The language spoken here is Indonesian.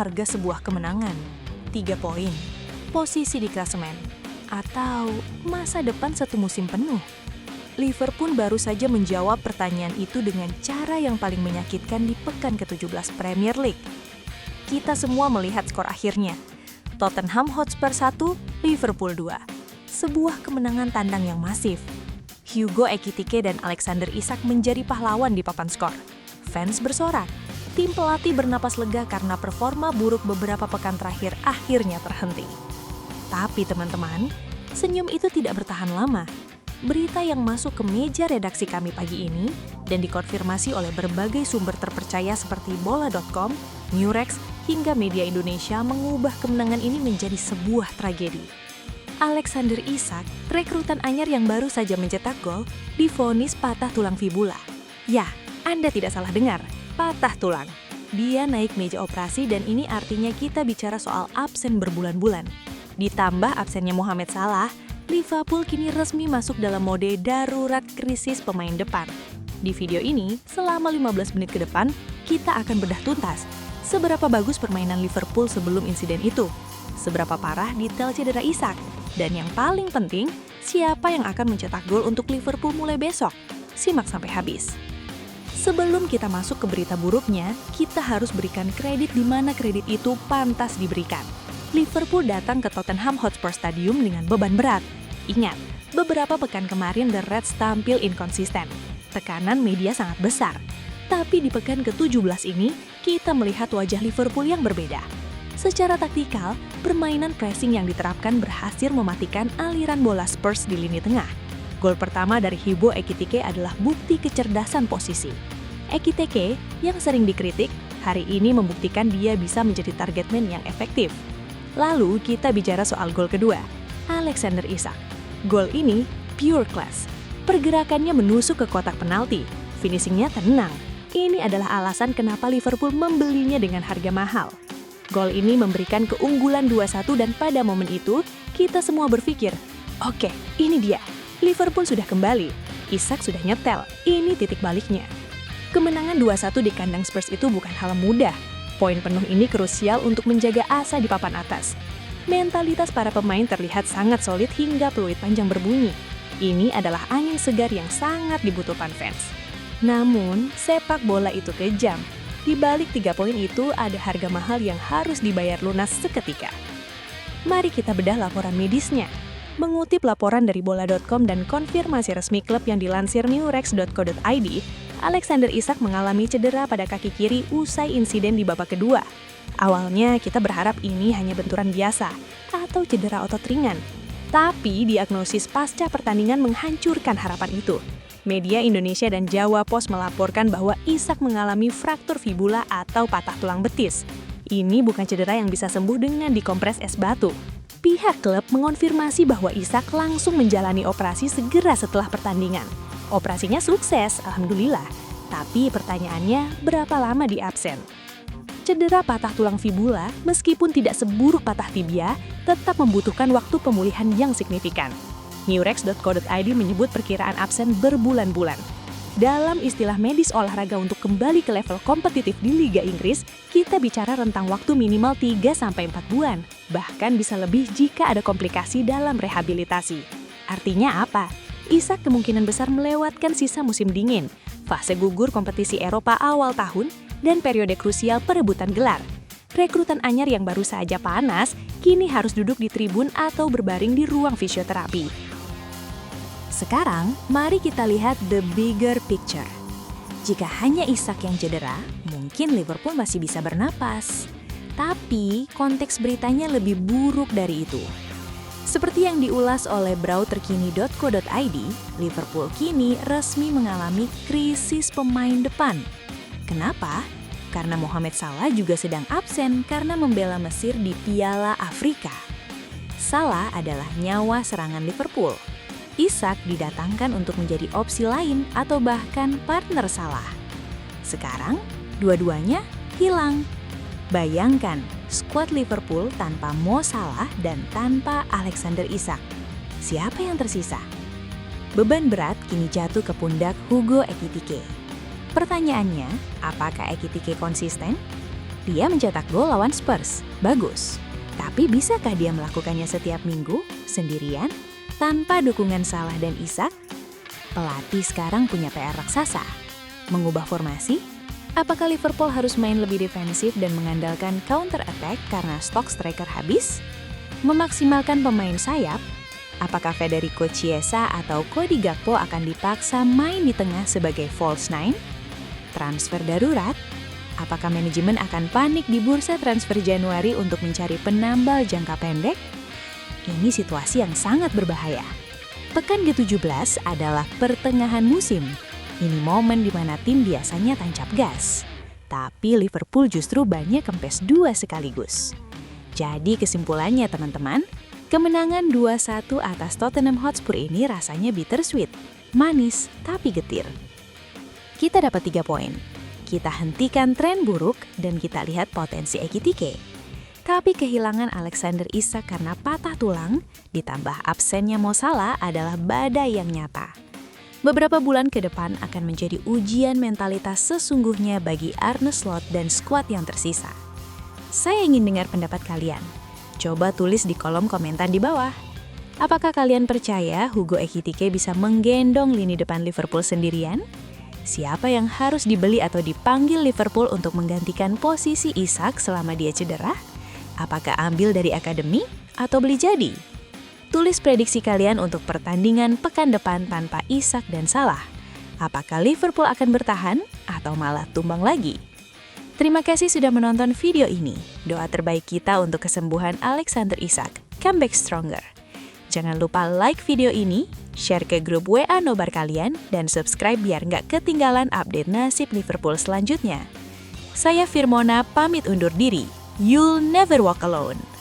harga sebuah kemenangan? 3 poin, posisi di klasemen, atau masa depan satu musim penuh? Liverpool baru saja menjawab pertanyaan itu dengan cara yang paling menyakitkan di pekan ke-17 Premier League. Kita semua melihat skor akhirnya. Tottenham Hotspur 1, Liverpool 2. Sebuah kemenangan tandang yang masif. Hugo Ekitike dan Alexander Isak menjadi pahlawan di papan skor. Fans bersorak. Tim pelatih bernapas lega karena performa buruk beberapa pekan terakhir akhirnya terhenti. Tapi teman-teman, senyum itu tidak bertahan lama. Berita yang masuk ke meja redaksi kami pagi ini dan dikonfirmasi oleh berbagai sumber terpercaya seperti bola.com, Newrex, hingga media Indonesia mengubah kemenangan ini menjadi sebuah tragedi. Alexander Isak, rekrutan anyar yang baru saja mencetak gol, divonis patah tulang fibula. Ya, Anda tidak salah dengar. Patah tulang. Dia naik meja operasi dan ini artinya kita bicara soal absen berbulan-bulan. Ditambah absennya Mohamed Salah, Liverpool kini resmi masuk dalam mode darurat krisis pemain depan. Di video ini, selama 15 menit ke depan, kita akan bedah tuntas seberapa bagus permainan Liverpool sebelum insiden itu, seberapa parah detail cedera Isak, dan yang paling penting, siapa yang akan mencetak gol untuk Liverpool mulai besok. Simak sampai habis. Sebelum kita masuk ke berita buruknya, kita harus berikan kredit di mana kredit itu pantas diberikan. Liverpool datang ke Tottenham Hotspur Stadium dengan beban berat. Ingat, beberapa pekan kemarin The Reds tampil inkonsisten. Tekanan media sangat besar. Tapi di pekan ke-17 ini, kita melihat wajah Liverpool yang berbeda. Secara taktikal, permainan pressing yang diterapkan berhasil mematikan aliran bola Spurs di lini tengah. Gol pertama dari Hugo Ekitike adalah bukti kecerdasan posisi. Ekitike, yang sering dikritik, hari ini membuktikan dia bisa menjadi target man yang efektif. Lalu kita bicara soal gol kedua, Alexander Isak. Gol ini pure class. Pergerakannya menusuk ke kotak penalti, finishingnya tenang. Ini adalah alasan kenapa Liverpool membelinya dengan harga mahal. Gol ini memberikan keunggulan 2-1 dan pada momen itu, kita semua berpikir, oke, ini dia. Liverpool sudah kembali, Isak sudah nyetel, ini titik baliknya. Kemenangan 2-1 di kandang Spurs itu bukan hal mudah. Poin penuh ini krusial untuk menjaga asa di papan atas. Mentalitas para pemain terlihat sangat solid hingga peluit panjang berbunyi. Ini adalah angin segar yang sangat dibutuhkan fans. Namun, sepak bola itu kejam. Di balik 3 poin itu ada harga mahal yang harus dibayar lunas seketika. Mari kita bedah laporan medisnya. Mengutip laporan dari bola.com dan konfirmasi resmi klub yang dilansir newrex.co.id, Alexander Isak mengalami cedera pada kaki kiri usai insiden di babak kedua. Awalnya kita berharap ini hanya benturan biasa atau cedera otot ringan. Tapi diagnosis pasca pertandingan menghancurkan harapan itu. Media Indonesia dan Jawa Post melaporkan bahwa Isak mengalami fraktur fibula atau patah tulang betis. Ini bukan cedera yang bisa sembuh dengan dikompres es batu. Pihak klub mengonfirmasi bahwa Isak langsung menjalani operasi segera setelah pertandingan. Operasinya sukses, alhamdulillah. Tapi pertanyaannya, berapa lama di absen? Cedera patah tulang fibula, meskipun tidak seburuk patah tibia, tetap membutuhkan waktu pemulihan yang signifikan. Newrex.co.id menyebut perkiraan absen berbulan-bulan. Dalam istilah medis olahraga untuk kembali ke level kompetitif di Liga Inggris, kita bicara rentang waktu minimal 3-4 bulan, bahkan bisa lebih jika ada komplikasi dalam rehabilitasi. Artinya apa? Isak kemungkinan besar melewatkan sisa musim dingin, fase gugur kompetisi Eropa awal tahun, dan periode krusial perebutan gelar. Rekrutan anyar yang baru saja panas, kini harus duduk di tribun atau berbaring di ruang fisioterapi. Sekarang, mari kita lihat the bigger picture. Jika hanya Isak yang cedera, mungkin Liverpool masih bisa bernapas. Tapi, konteks beritanya lebih buruk dari itu. Seperti yang diulas oleh browterkini.co.id, Liverpool kini resmi mengalami krisis pemain depan. Kenapa? Karena Mohamed Salah juga sedang absen karena membela Mesir di Piala Afrika. Salah adalah nyawa serangan Liverpool. Isak didatangkan untuk menjadi opsi lain atau bahkan partner Salah. Sekarang, dua-duanya hilang. Bayangkan, skuad Liverpool tanpa Mo Salah dan tanpa Alexander Isak. Siapa yang tersisa? Beban berat kini jatuh ke pundak Hugo Ekitike. Pertanyaannya, apakah Ekitike konsisten? Dia mencetak gol lawan Spurs. Bagus. Tapi bisakah dia melakukannya setiap minggu, sendirian, tanpa dukungan Salah dan Isak? Pelatih sekarang punya PR raksasa. Mengubah formasi? Apakah Liverpool harus main lebih defensif dan mengandalkan counter attack karena stok striker habis? Memaksimalkan pemain sayap? Apakah Federico Chiesa atau Cody Gakpo akan dipaksa main di tengah sebagai false nine? Transfer darurat? Apakah manajemen akan panik di bursa transfer Januari untuk mencari penambal jangka pendek? Ini situasi yang sangat berbahaya. Pekan ke-17 adalah pertengahan musim. Ini momen di mana tim biasanya tancap gas. Tapi Liverpool justru banyak kempes 2 sekaligus. Jadi kesimpulannya teman-teman, kemenangan 2-1 atas Tottenham Hotspur ini rasanya bittersweet, manis tapi getir. Kita dapat 3 poin. Kita hentikan tren buruk dan kita lihat potensi Ekitike. Tapi kehilangan Alexander Isak karena patah tulang, ditambah absennya Mo Salah adalah badai yang nyata. Beberapa bulan ke depan akan menjadi ujian mentalitas sesungguhnya bagi Arne Slot dan skuad yang tersisa. Saya ingin dengar pendapat kalian. Coba tulis di kolom komentar di bawah. Apakah kalian percaya Hugo Ekitike bisa menggendong lini depan Liverpool sendirian? Siapa yang harus dibeli atau dipanggil Liverpool untuk menggantikan posisi Isak selama dia cedera? Apakah ambil dari akademi atau beli jadi? Tulis prediksi kalian untuk pertandingan pekan depan tanpa Isak dan Salah. Apakah Liverpool akan bertahan atau malah tumbang lagi? Terima kasih sudah menonton video ini. Doa terbaik kita untuk kesembuhan Alexander Isak. Come back stronger. Jangan lupa like video ini, share ke grup WA nobar kalian, dan subscribe biar nggak ketinggalan update nasib Liverpool selanjutnya. Saya Firmona pamit undur diri. You'll never walk alone.